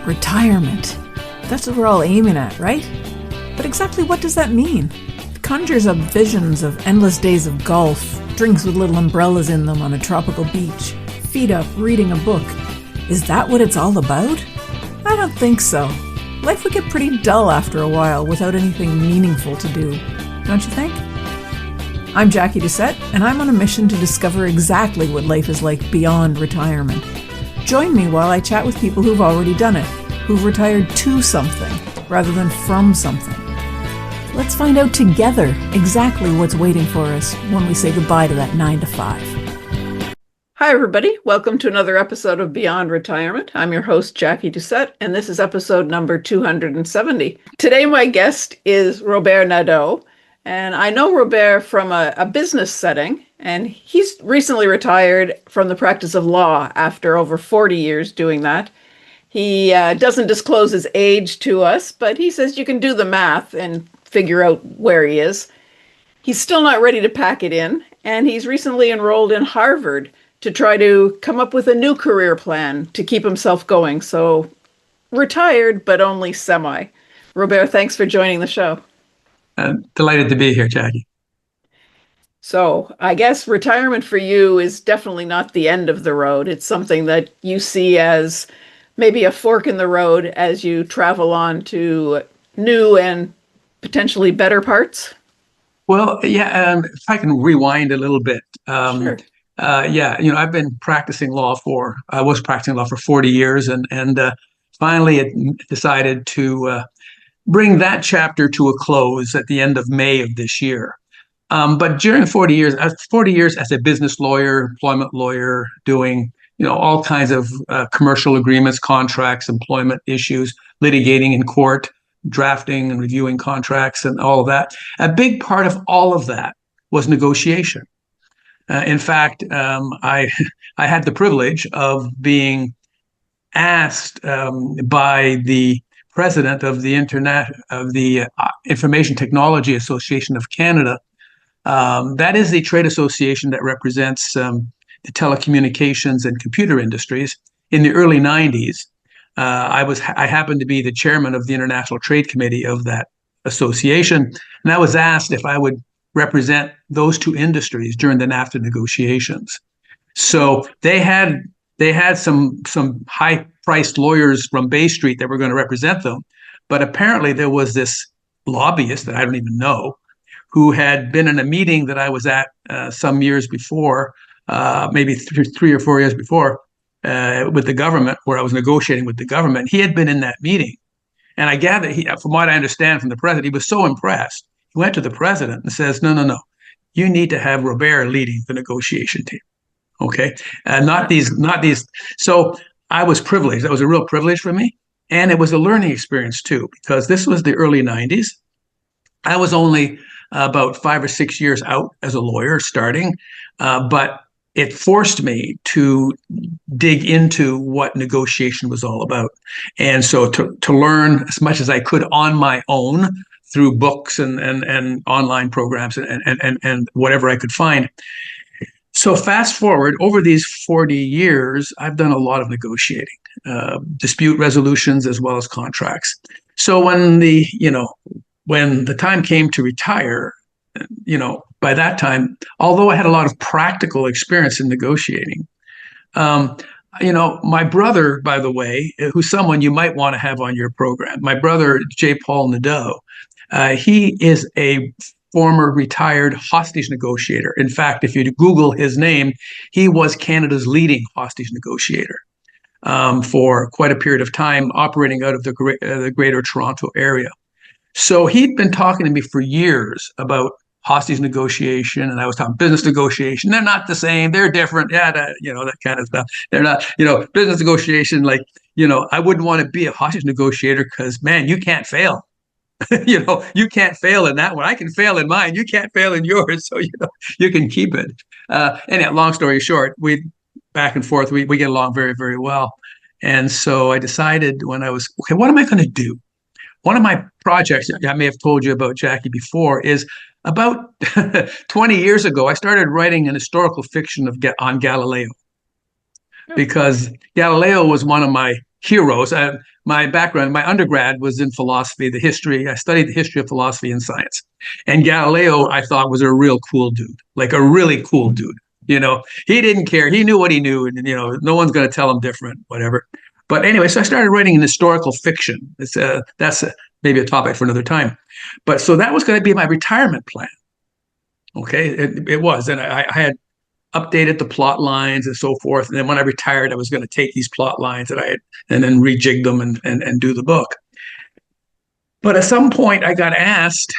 Retirement. That's what we're all aiming at, right? But exactly what does that mean? It conjures up visions of endless days of golf, drinks with little umbrellas in them on a tropical beach, feet up, reading a book. Is that what it's all about? I don't think so. Life would get pretty dull after a while without anything meaningful to do. Don't you think? I'm Jacquie Doucette, and I'm on a mission to discover exactly what life is like beyond retirement. Join me while I chat with people who've already done it, who've retired to something rather than from something. Let's find out together exactly what's waiting for us when we say goodbye to that 9 to 5. Hi, everybody. Welcome to another episode of Beyond Retirement. I'm your host, Jacquie Doucette, and this is episode number 270. Today, my guest is Robaire Nadeau, and I know Robaire from a business setting, and he's recently retired from the practice of law after over 40 years doing that. He doesn't disclose his age to us, but he says you can do the math and figure out where he is. He's still not ready to pack it in, and he's recently enrolled in Harvard to try to come up with a new career plan to keep himself going. So retired, but only semi. Robaire, thanks for joining the show. Delighted to be here, Jacquie. So I guess retirement for you is definitely not the end of the road. It's something that you see as maybe a fork in the road as you travel on to new and potentially better parts. Well, yeah, if I can rewind a little bit. Sure. I've been practicing law I was practicing law for 40 years and finally decided to bring that chapter to a close at the end of May of this year. But during 40 years as a business lawyer, employment lawyer, doing all kinds of commercial agreements, contracts, employment issues, litigating in court, drafting and reviewing contracts, and all of that. A big part of all of that was negotiation. In fact, I had the privilege of being asked by the president of the Information Technology Association of Canada. That is the trade association that represents the telecommunications and computer industries. In the early 90s, I happened to be the chairman of the International Trade Committee of that association, and I was asked if I would represent those two industries during the NAFTA negotiations. So they had some high-priced lawyers from Bay Street that were going to represent them, but apparently there was this lobbyist that I don't even know who had been in a meeting that I was at some years before, maybe 3 or 4 years before, with the government, where I was negotiating with the government. He had been in that meeting, and I gather, from what I understand from the president, he was so impressed. He went to the president and says, no, you need to have Robaire leading the negotiation team. Okay. Not these. So I was privileged. That was a real privilege for me. And it was a learning experience too, because this was the early 90s. I was only about 5 or 6 years out as a lawyer starting, but it forced me to dig into what negotiation was all about. And so to learn as much as I could on my own through books and online programs and whatever I could find. So fast forward, over these 40 years, I've done a lot of negotiating, dispute resolutions as well as contracts. So when the time came to retire, by that time, although I had a lot of practical experience in negotiating, my brother, by the way, who's someone you might want to have on your program, my brother, J. Paul Nadeau, he is a former retired hostage negotiator. In fact, if you Google his name, he was Canada's leading hostage negotiator for quite a period of time, operating out of the Greater Toronto area. So he'd been talking to me for years about hostage negotiation, and I was talking business negotiation. They're not the same. They're different. Yeah, that kind of stuff. They're not, business negotiation. I wouldn't want to be a hostage negotiator because, man, you can't fail. You can't fail in that one. I can fail in mine. You can't fail in yours. So, you can keep it. And long story short, we back and forth, we get along very, very well. And so I decided what am I going to do? One of my projects, I may have told you about, Jacquie, before, is about 20 years ago, I started writing an historical fiction on Galileo. because Galileo was one of my heroes. My background, my undergrad was in philosophy, the history. I studied the history of philosophy and science. And Galileo, I thought, was a real cool dude, like a really cool dude. He didn't care. He knew what he knew, and no one's going to tell him different, whatever. But anyway, so I started writing an historical fiction. That's maybe a topic for another time. But so that was going to be my retirement plan. Okay, it was, and I had updated the plot lines and so forth. And then when I retired, I was going to take these plot lines and then rejig them and do the book. But at some point, I got asked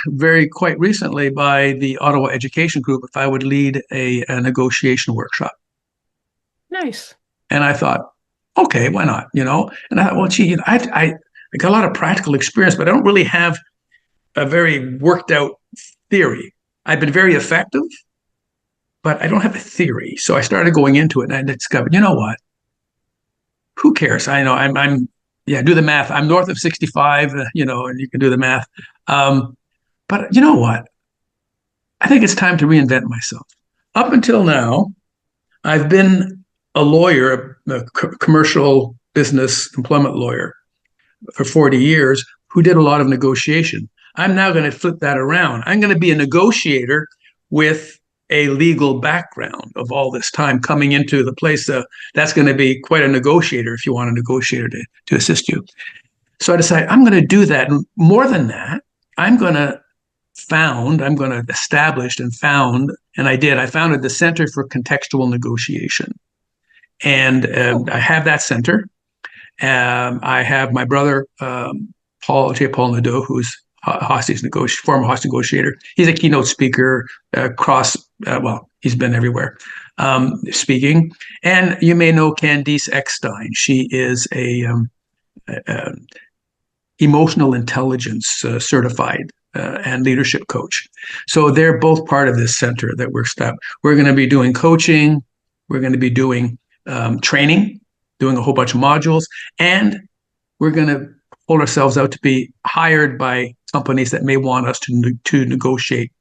quite recently by the Ottawa Education Group if I would lead a negotiation workshop. Nice. And I thought, okay, why not? And I thought, well, gee, I got a lot of practical experience, but I don't really have a very worked out theory. I've been very effective, but I don't have a theory. So I started going into it, and I discovered, you know what? Who cares? I know do the math. I'm north of 65, and you can do the math. But you know what? I think it's time to reinvent myself. Up until now, I've been a lawyer, a commercial business employment lawyer for 40 years who did a lot of negotiation. I'm now going to flip that around. I'm going to be a negotiator with a legal background of all this time coming into the place. That's going to be quite a negotiator if you want a negotiator to assist you. So I decided I'm going to do that. And more than that, I'm going to establish and found, and I did, I founded the Center for Contextual Negotiation. And I have that center. I have my brother, Paul Nadeau, who's former hostage negotiator. He's a keynote speaker, he's been everywhere speaking. And you may know Candice Eckstein. She is a emotional intelligence certified and leadership coach. So they're both part of this center that we're going to be doing coaching. We're going to be doing training, doing a whole bunch of modules, and we're going to hold ourselves out to be hired by companies that may want us to negotiate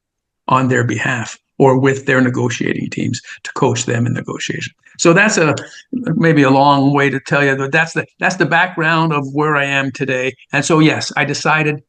on their behalf or with their negotiating teams to coach them in negotiation. So that's maybe a long way to tell you that that's the background of where I am today. And so, yes, I decided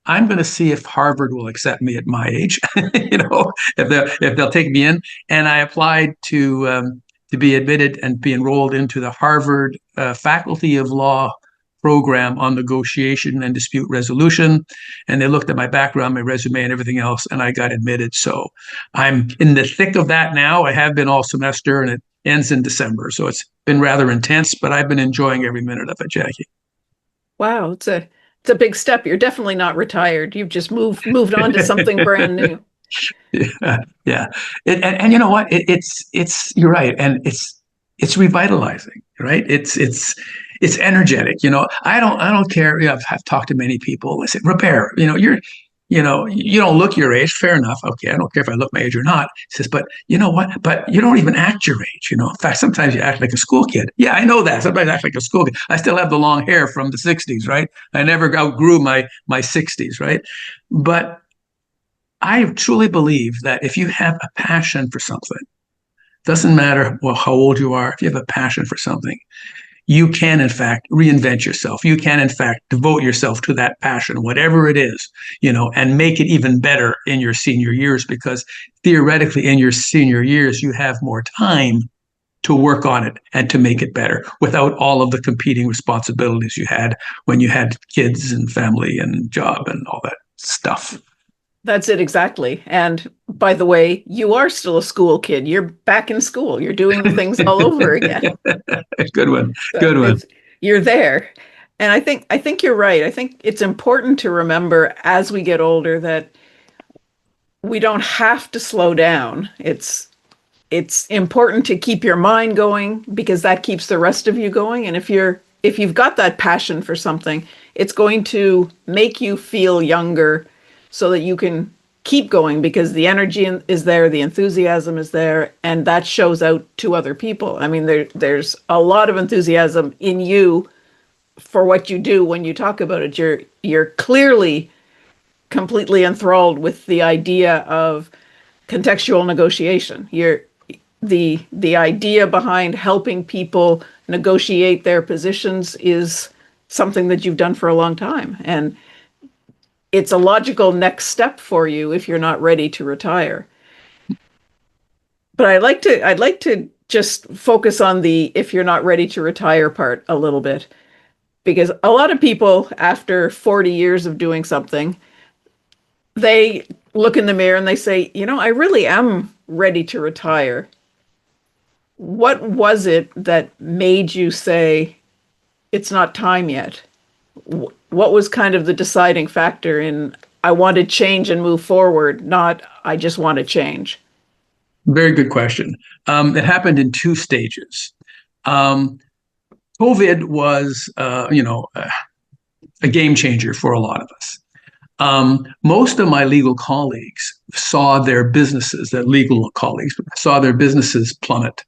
I'm going to see if Harvard will accept me at my age, if they'll take me in. And I applied to be admitted and be enrolled into the Harvard Faculty of Law program on negotiation and dispute resolution. And they looked at my background, my resume, and everything else, and I got admitted. So I'm in the thick of that now. I have been all semester, and it ends in December. So it's been rather intense, but I've been enjoying every minute of it, Jackie. Wow, it's a big step. You're definitely not retired. You've just moved on to something brand new. Yeah. And you know what? It's you're right, and it's revitalizing, right? It's energetic. I don't care. I've talked to many people. I said, Robaire, you don't look your age. Fair enough. Okay, I don't care if I look my age or not. He says, but you know what? But you don't even act your age. In fact, sometimes you act like a school kid. Yeah, I know that. Sometimes I act like a school kid. I still have the long hair from the 60s, right? I never outgrew my 60s, right? But I truly believe that if you have a passion for something, doesn't matter how old you are, if you have a passion for something, you can, in fact, reinvent yourself. You can, in fact, devote yourself to that passion, whatever it is, and make it even better in your senior years, because theoretically in your senior years, you have more time to work on it and to make it better without all of the competing responsibilities you had when you had kids and family and job and all that stuff. That's it, exactly. And by the way, you are still a school kid. You're back in school. You're doing things all over again. Good one. Good one. You're there. And I think you're right. I think it's important to remember as we get older that we don't have to slow down. It's important to keep your mind going, because that keeps the rest of you going. And if you've got that passion for something, it's going to make you feel younger, so that you can keep going, because the energy is there, the enthusiasm is there, and that shows out to other people. I mean, there's a lot of enthusiasm in you for what you do when you talk about it. You're clearly completely enthralled with the idea of contextual negotiation. the idea behind helping people negotiate their positions is something that you've done for a long time, and it's a logical next step for you if you're not ready to retire. But I'd like to just focus on the if you're not ready to retire part a little bit, because a lot of people after 40 years of doing something, they look in the mirror and they say, you know, I really am ready to retire. What was it that made you say it's not time yet? What was kind of the deciding factor in I want to change and move forward, not I just want to change? Very good question. It happened in two stages. COVID was, a game changer for a lot of us. Most of my legal colleagues saw their businesses, their legal colleagues saw their businesses plummet.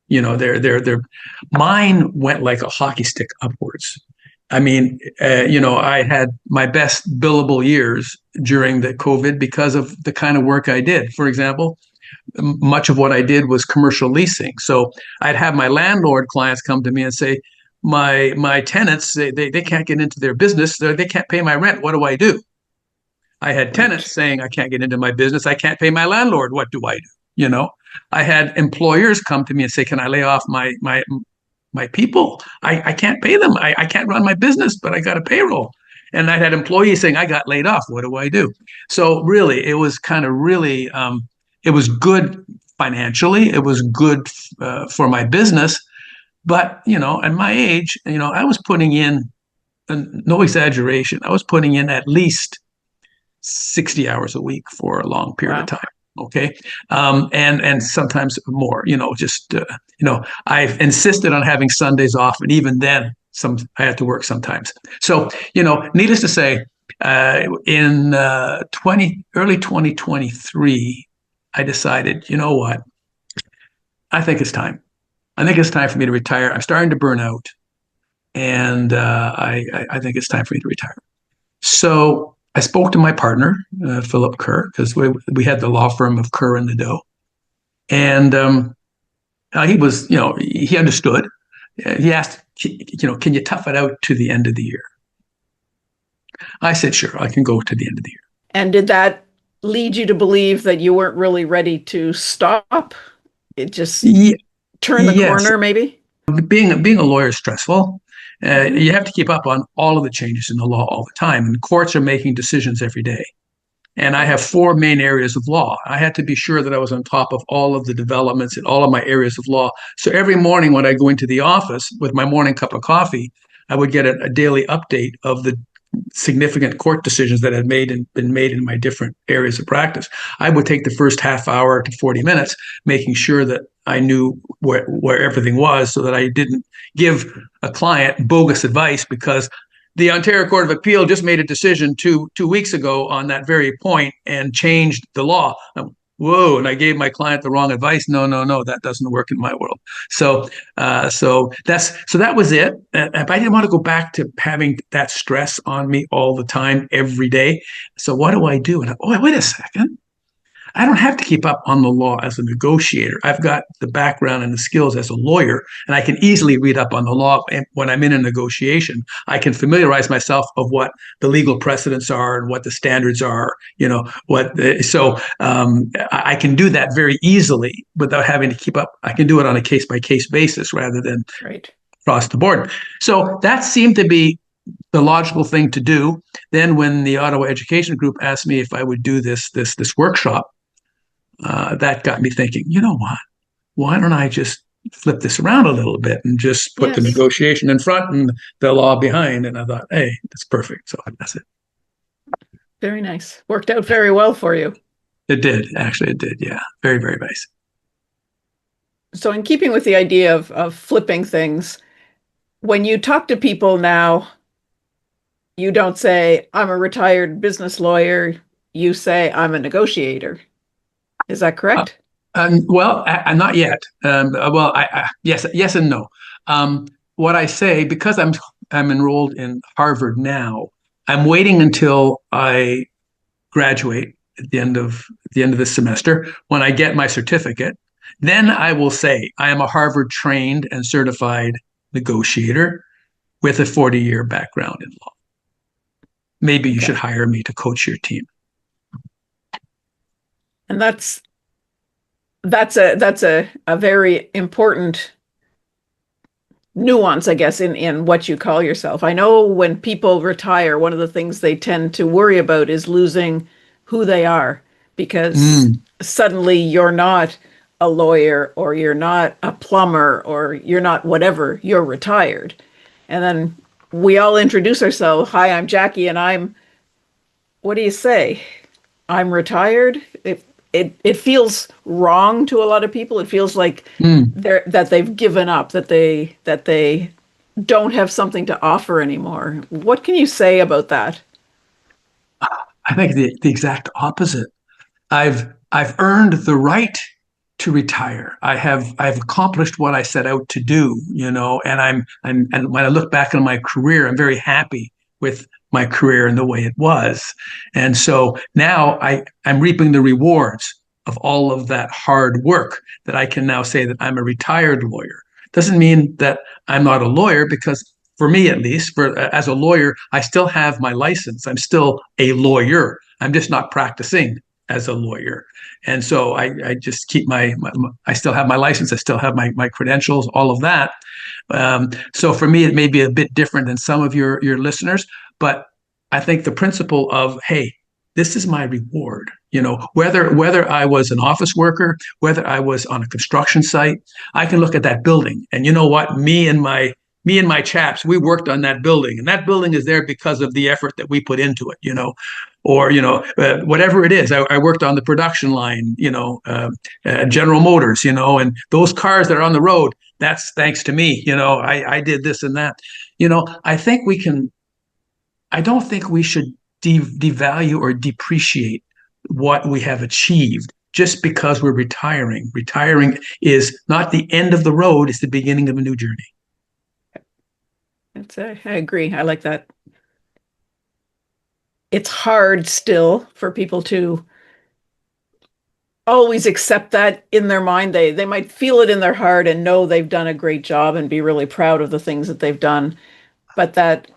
Their mine went like a hockey stick upwards. I mean, I had my best billable years during the COVID because of the kind of work I did. For example, much of what I did was commercial leasing. So I'd have my landlord clients come to me and say, my tenants, they can't get into their business. They can't pay my rent. What do I do? I had tenants saying, I can't get into my business. I can't pay my landlord. What do I do? I had employers come to me and say, can I lay off my people? I can't pay them. I can't run my business, but I got a payroll. And I had employees saying, I got laid off. What do I do? So really, it was kind of really, it was good financially. It was good for my business. But, at my age, I was putting in, no exaggeration, I was putting in at least 60 hours a week for a long period of time. Okay. And sometimes more, I've insisted on having Sundays off. And even then, I had to work sometimes. So, needless to say, in early 2023, I decided, you know what? I think it's time. I think it's time for me to retire. I'm starting to burn out. And I think it's time for me to retire. So I spoke to my partner, Philip Kerr, because we had the law firm of Kerr and Nadeau. And he was, he understood. He asked, can you tough it out to the end of the year? I said, sure, I can go to the end of the year. And did that lead you to believe that you weren't really ready to stop? It just turned the corner, maybe? Being a lawyer is stressful. You have to keep up on all of the changes in the law all the time. And courts are making decisions every day. And I have 4 main areas of law. I had to be sure that I was on top of all of the developments in all of my areas of law. So every morning when I go into the office with my morning cup of coffee, I would get a daily update of the significant court decisions that had been made in my different areas of practice. I would take the first half hour to 40 minutes, making sure that I knew where everything was so that I didn't give a client bogus advice because the Ontario Court of Appeal just made a decision two weeks ago on that very point and changed the law. Whoa! And I gave my client the wrong advice. No, that doesn't work in my world. So that was it. But I didn't want to go back to having that stress on me all the time, every day. So what do I do? And wait a second. I don't have to keep up on the law as a negotiator. I've got the background and the skills as a lawyer, and I can easily read up on the law. And when I'm in a negotiation, I can familiarize myself of what the legal precedents are and what the standards are. I can do that very easily without having to keep up. I can do it on a case-by-case basis rather than across the board. So that seemed to be the logical thing to do. Then when the Ottawa Education Group asked me if I would do this workshop, that got me thinking, you know what? Why don't I just flip this around a little bit and just put the negotiation in front and the law behind? And I thought, hey, that's perfect. So that's it. Very nice. Worked out very well for you. It did. Actually, it did. Yeah. Very, very nice. So in keeping with the idea of flipping things, when you talk to people now, you don't say, I'm a retired business lawyer. You say, I'm a negotiator. Is that correct? Not yet. Yes and no. What I say, because I'm enrolled in Harvard now, I'm waiting until I graduate at the end of this semester when I get my certificate. Then I will say I am a Harvard trained and certified negotiator with a 40-year background in law. Maybe you should hire me to coach your team. And that's a very important nuance, I guess, in what you call yourself. I know when people retire, one of the things they tend to worry about is losing who they are, because suddenly you're not a lawyer, or you're not a plumber, or you're not whatever, you're retired. And then we all introduce ourselves. Hi, I'm Jacquie, and what do you say? I'm retired. It feels wrong to a lot of people. It feels like that they've given up, that they don't have something to offer anymore. What can you say about that? I think the exact opposite. I've earned the right to retire. I've accomplished what I set out to do, and and when I look back on my career, I'm very happy with my career and the way it was. And so now I'm reaping the rewards of all of that hard work, that I can now say that I'm a retired lawyer. Doesn't mean that I'm not a lawyer, because for me, at least, as a lawyer, I still have my license. I'm still a lawyer. I'm just not practicing as a lawyer. And so I just keep I still have my license. I still have my credentials, all of that. So for me, it may be a bit different than some of your listeners, but I think the principle of, hey, this is my reward, whether I was an office worker, whether I was on a construction site, I can look at that building and, you know what, me and my chaps, we worked on that building, and that building is there because of the effort that we put into it, or, whatever it is. I worked on the production line, General Motors, and those cars that are on the road, that's thanks to me, I did this and that. I don't think we should devalue or depreciate what we have achieved just because we're retiring. Retiring is not the end of the road, it's the beginning of a new journey. I agree. I like that. It's hard still for people to always accept that in their mind. They might feel it in their heart and know they've done a great job and be really proud of the things that they've done. But that,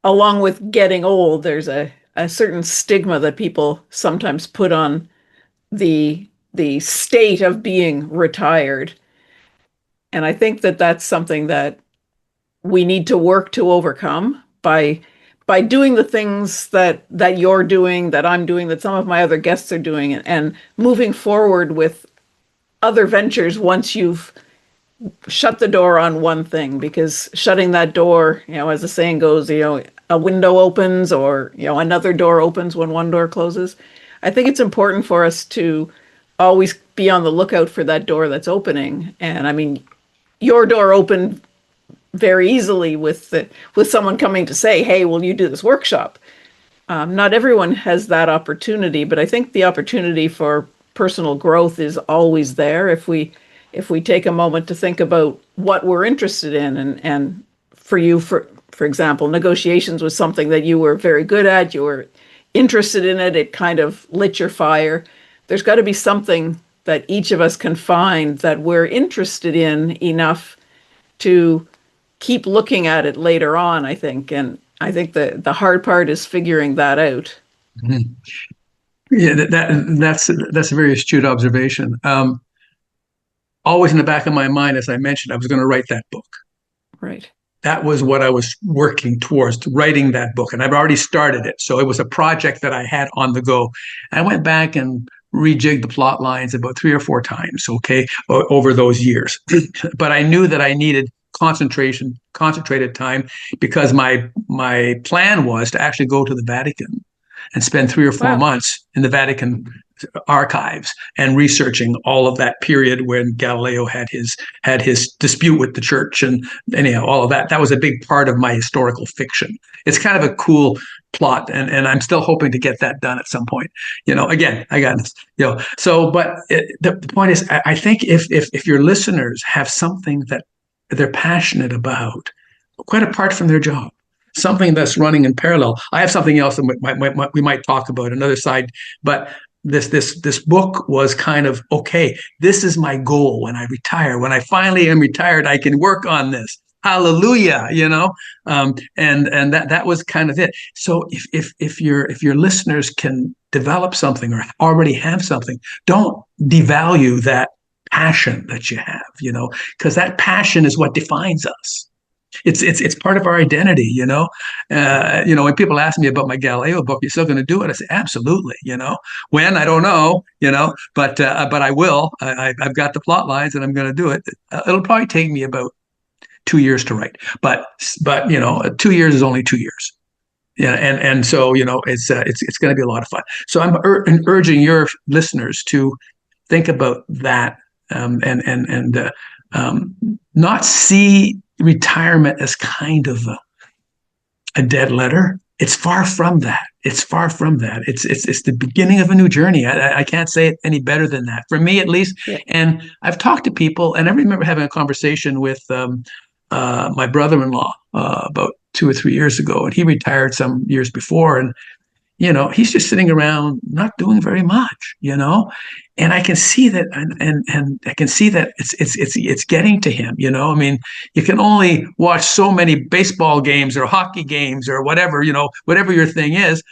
along with getting old, there's a certain stigma that people sometimes put on the state of being retired. And I think that that's something that we need to work to overcome by doing the things that you're doing, that I'm doing, that some of my other guests are doing, and moving forward with other ventures once you've shut the door on one thing. Because shutting that door, as the saying goes, a window opens, or, another door opens when one door closes. I think it's important for us to always be on the lookout for that door that's opening. And I mean, your door opened very easily with someone coming to say, hey, will you do this workshop? Not everyone has that opportunity, but I think the opportunity for personal growth is always there if we take a moment to think about what we're interested in. And for you, for example, negotiations was something that you were very good at. You were interested in it. It kind of lit your fire. There's got to be something that each of us can find that we're interested in enough to keep looking at it later on, I think. And I think the hard part is figuring that out. Mm-hmm. Yeah, that's a very astute observation. Always in the back of my mind, as I mentioned, I was going to write that book. Right. That was what I was working towards, writing that book. And I've already started it. So it was a project that I had on the go. I went back and rejigged the plot lines about 3 or 4 times, over those years. But I knew that I needed concentrated time, because my plan was to actually go to the Vatican and spend 3 or 4 months in the Vatican archives and researching all of that period when Galileo had his dispute with the church, and anyhow, all of that. That was a big part of my historical fiction. It's kind of a cool plot, and I'm still hoping to get that done at some point. Again, I got So, but the point is, I think if your listeners have something that they're passionate about, quite apart from their job, something that's running in parallel. I have something else that we might talk about, another side, but this book was kind of, okay, this is my goal when I retire. When I finally am retired, I can work on this. Hallelujah, and that was kind of it. So if your listeners can develop something or already have something, don't devalue that passion that you have, because that passion is what defines us. It's part of our identity, when people ask me about my Galileo book, you're still going to do it? I say, absolutely, when, I don't know, but I will. I've got the plot lines and I'm going to do it. It'll probably take me about 2 years to write, but 2 years is only 2 years. Yeah. And so, it's going to be a lot of fun. So I'm urging your listeners to think about that, and not see retirement as kind of a dead letter. It's far from that. It's far from that. It's the beginning of a new journey. I can't say it any better than that, for me at least. Yeah. And I've talked to people, and I remember having a conversation with my brother-in-law about 2 or 3 years ago, and he retired some years before, and he's just sitting around not doing very much, and I can see that, and I can see that it's getting to him, I mean, you can only watch so many baseball games or hockey games or whatever, whatever your thing is,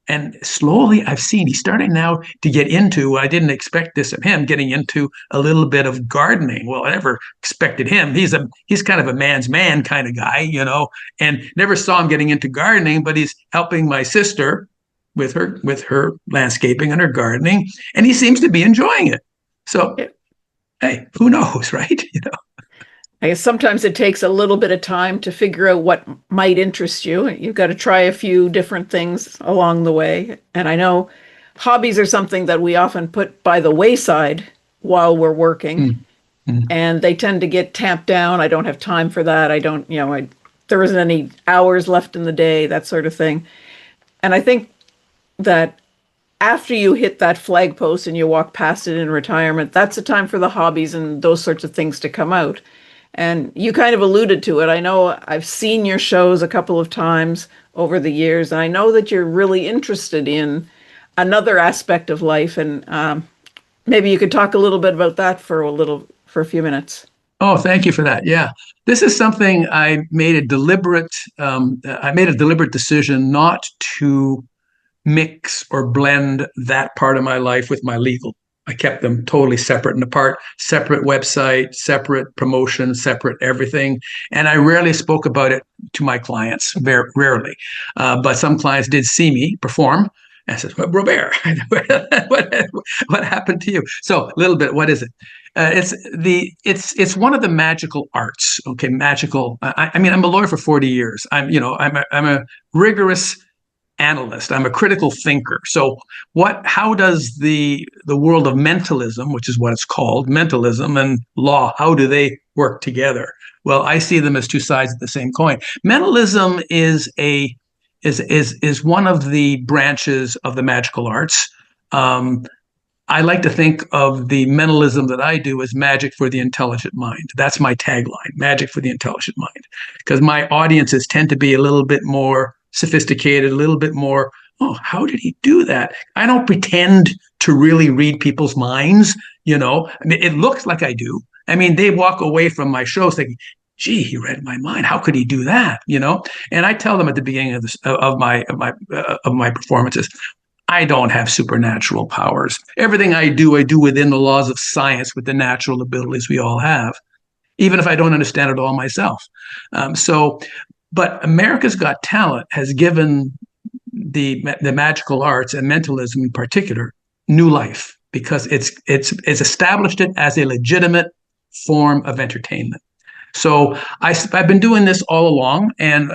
and slowly I've seen he's starting now to get into, I didn't expect this of him, getting into a little bit of gardening. Well, I never expected him. He's kind of a man's man kind of guy, and never saw him getting into gardening, but he's helping my sister with her landscaping and her gardening, and he seems to be enjoying it. So, hey, who knows, right? I guess sometimes it takes a little bit of time to figure out what might interest you. You've got to try a few different things along the way. And I know hobbies are something that we often put by the wayside while we're working. Mm-hmm. And they tend to get tamped down. I don't have time for that. I don't, there isn't any hours left in the day, that sort of thing. And I think that after you hit that flag post and you walk past it in retirement, that's the time for the hobbies and those sorts of things to come out. And you kind of alluded to it. I know I've seen your shows a couple of times over the years, and I know that you're really interested in another aspect of life. And maybe you could talk a little bit about that for a few minutes. Oh, thank you for that. Yeah, this is something I made a deliberate decision not to mix or blend that part of my life with my legal. I kept them totally separate and apart, separate website, separate promotion, separate everything. And I rarely spoke about it to my clients, very rarely. But some clients did see me perform. And I said, well, Robaire, what happened to you? So a little bit, what is it? It's one of the magical arts. Okay, magical. I mean, I'm a lawyer for 40 years. I'm a rigorous analyst. I'm a critical thinker. So how does the world of mentalism, which is what it's called, mentalism and law, how do they work together? Well, I see them as two sides of the same coin. Mentalism is one of the branches of the magical arts. I like to think of the mentalism that I do as magic for the intelligent mind. That's my tagline, magic for the intelligent mind, because my audiences tend to be a little bit more sophisticated, a little bit more, oh, how did he do that? I don't pretend to really read people's minds, I mean, it looks like I do. I mean, they walk away from my shows thinking, gee, he read my mind. How could he do that? And I tell them at the beginning of my performances, I don't have supernatural powers. Everything I do within the laws of science with the natural abilities we all have, even if I don't understand it all myself. But America's Got Talent has given the magical arts and mentalism in particular new life, because it's established it as a legitimate form of entertainment. So I've been doing this all along, and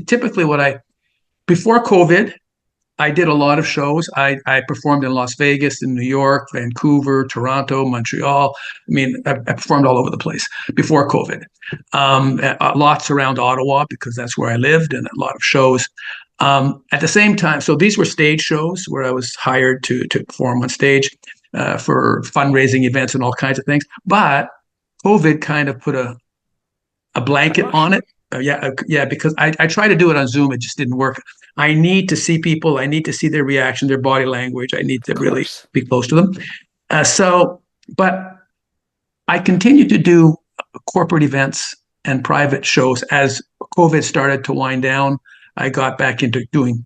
typically before COVID, I did a lot of shows. I performed in Las Vegas, in New York, Vancouver, Toronto, Montreal. I mean, I performed all over the place before COVID. Lots around Ottawa, because that's where I lived, and a lot of shows. At the same time, so these were stage shows where I was hired to perform on stage for fundraising events and all kinds of things. But COVID kind of put a blanket on it. Yeah, because I tried to do it on Zoom. It just didn't work. I need to see people. I need to see their reaction, their body language. I need to Of really course. be close to them. But I continue to do corporate events and private shows as COVID started to wind down. I got back into doing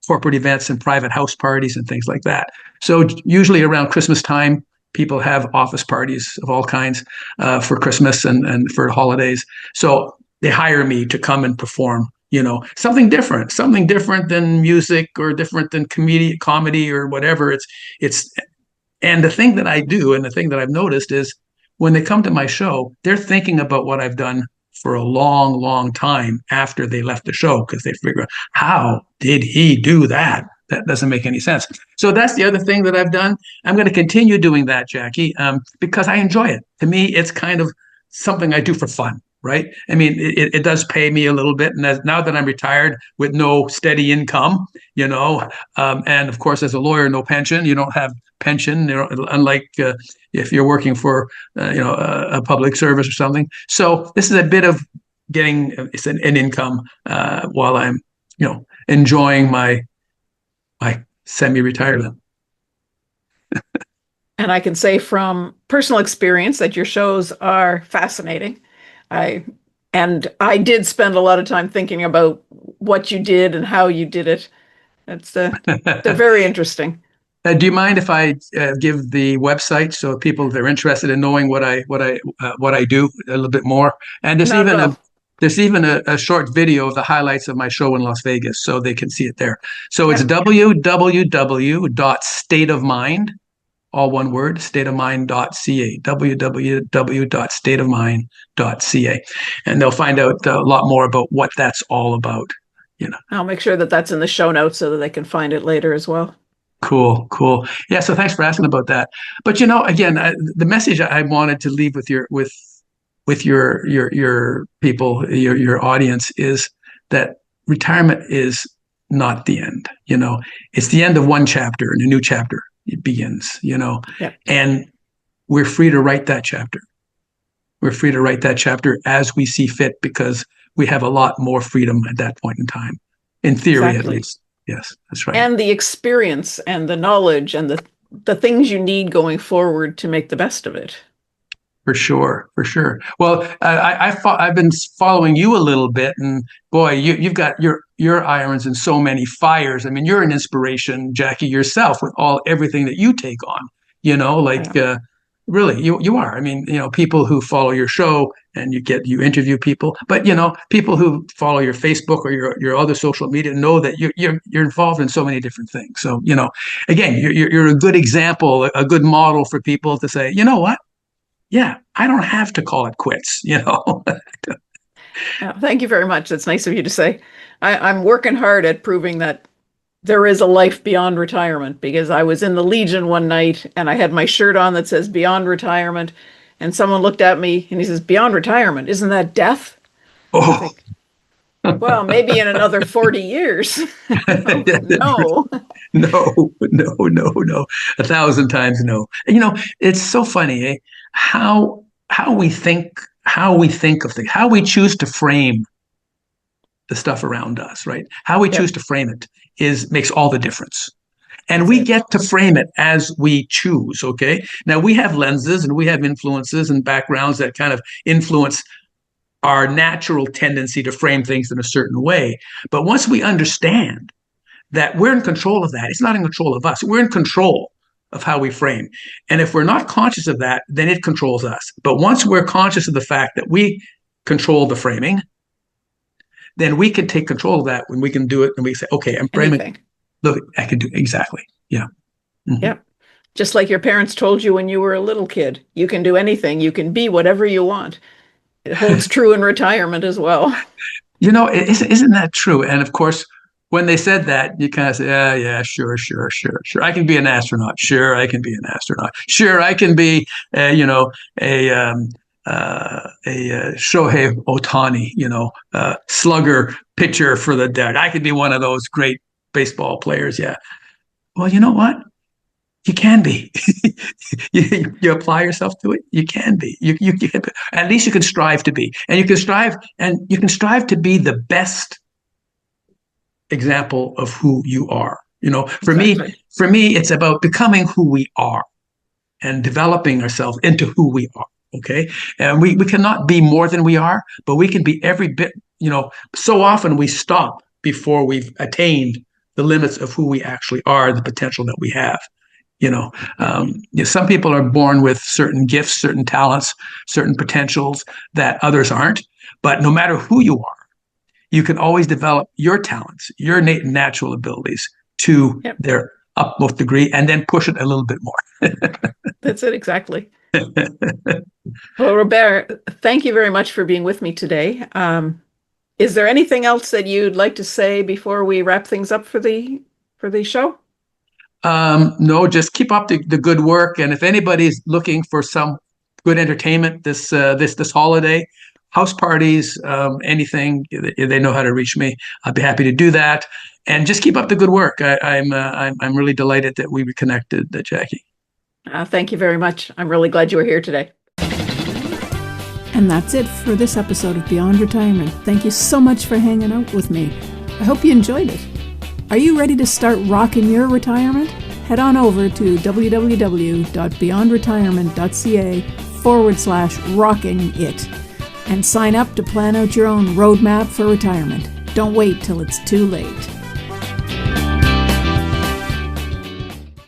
corporate events and private house parties and things like that. So usually around Christmas time, people have office parties of all kinds for Christmas and for holidays. So they hire me to come and perform, something different than music or different than comedy or whatever. And the thing that I do and the thing that I've noticed is when they come to my show, they're thinking about what I've done for a long, long time after they left the show, because they figure, how did he do that? That doesn't make any sense. So that's the other thing that I've done. I'm going to continue doing that, Jacquie, because I enjoy it. To me, it's kind of something I do for fun, right? I mean, it does pay me a little bit. And now that I'm retired with no steady income, and of course, as a lawyer, no pension, you don't have pension, unlike if you're working for, a public service or something. So this is a bit of getting an income while I'm, enjoying my semi-retirement. And I can say from personal experience that your shows are fascinating. I did spend a lot of time thinking about what you did and how you did it. They're very interesting. Do you mind if I give the website so people that are interested in knowing what I do a little bit more? And Not at all. there's even a short video of the highlights of my show in Las Vegas, so they can see it there. So it's Yeah. www.stateofmind, all one word, stateofmind.ca, www.stateofmind.ca. And they'll find out a lot more about what that's all about. I'll make sure that that's in the show notes so that they can find it later as well. Cool. Yeah. So thanks for asking about that. But again, the message I wanted to leave with your people, your audience, is that retirement is not the end. It's the end of one chapter and a new chapter it begins. Yeah. And we're free to write that chapter. We're free to write that chapter as we see fit, because we have a lot more freedom at that point in time, in theory, Exactly. at least. Yes, that's right. And the experience and the knowledge and the things you need going forward to make the best of it. For sure. Well, I've been following you a little bit, and boy, you've got your irons in so many fires. I mean, you're an inspiration, Jacquie, yourself, with everything that you take on. Really, you are. I mean, people who follow your show and you interview people, but people who follow your Facebook or your other social media know that you're involved in so many different things. So again, you're a good example, a good model for people to say, you know what? Yeah, I don't have to call it quits. Thank you very much. That's nice of you to say. I'm working hard at proving that there is a life beyond retirement, because I was in the Legion one night and I had my shirt on that says Beyond Retirement, and someone looked at me and he says, "Beyond retirement, isn't that death?" Oh. Well, maybe in another 40 years. No. No. 1,000 times no. It's so funny, eh? How we think of things, how we choose to frame the stuff around us, right? How we choose to frame it makes all the difference. And we get to frame it as we choose, okay? Now, we have lenses and we have influences and backgrounds that kind of influence our natural tendency to frame things in a certain way. But once we understand that we're in control of that, it's not in control of us. We're in control of how we frame. And if we're not conscious of that, then it controls us. But once we're conscious of the fact that we control the framing, then we can take control of that when we can do it, and we say, okay, I'm framing. Anything. Look, I can do exactly. Yeah. Mm-hmm. Yeah. Just like your parents told you when you were a little kid, you can do anything. You can be whatever you want. It holds true in retirement as well. Isn't that true? And of course, when they said that, you kind of say, yeah, sure. I can be an astronaut. Sure, I can be an astronaut. Sure, I can be, a Shohei Ohtani, slugger pitcher for the dead. I could be one of those great baseball players. Yeah. Well, you know what? You can be. you apply yourself to it. You can be. You can, at least you can strive to be, and you can strive to be the best example of who you are. Exactly. For me, it's about becoming who we are and developing ourselves into who we are. Okay. And we cannot be more than we are, but we can be every bit, so often we stop before we've attained the limits of who we actually are, the potential that we have. Some people are born with certain gifts, certain talents, certain potentials that others aren't. But no matter who you are, you can always develop your talents, your innate and natural abilities to their utmost degree, and then push it a little bit more. That's it, exactly. Well, Robaire, thank you very much for being with me today. Is there anything else that you'd like to say before we wrap things up for the show? No, just keep up the good work. And if anybody's looking for some good entertainment this holiday, house parties, anything, they know how to reach me. I'd be happy to do that. And just keep up the good work. I'm really delighted that we reconnected, Jacquie. Thank you very much. I'm really glad you were here today. And that's it for this episode of Beyond Retirement. Thank you so much for hanging out with me. I hope you enjoyed it. Are you ready to start rocking your retirement? Head on over to www.beyondretirement.ca/rocking it and sign up to plan out your own roadmap for retirement. Don't wait till it's too late.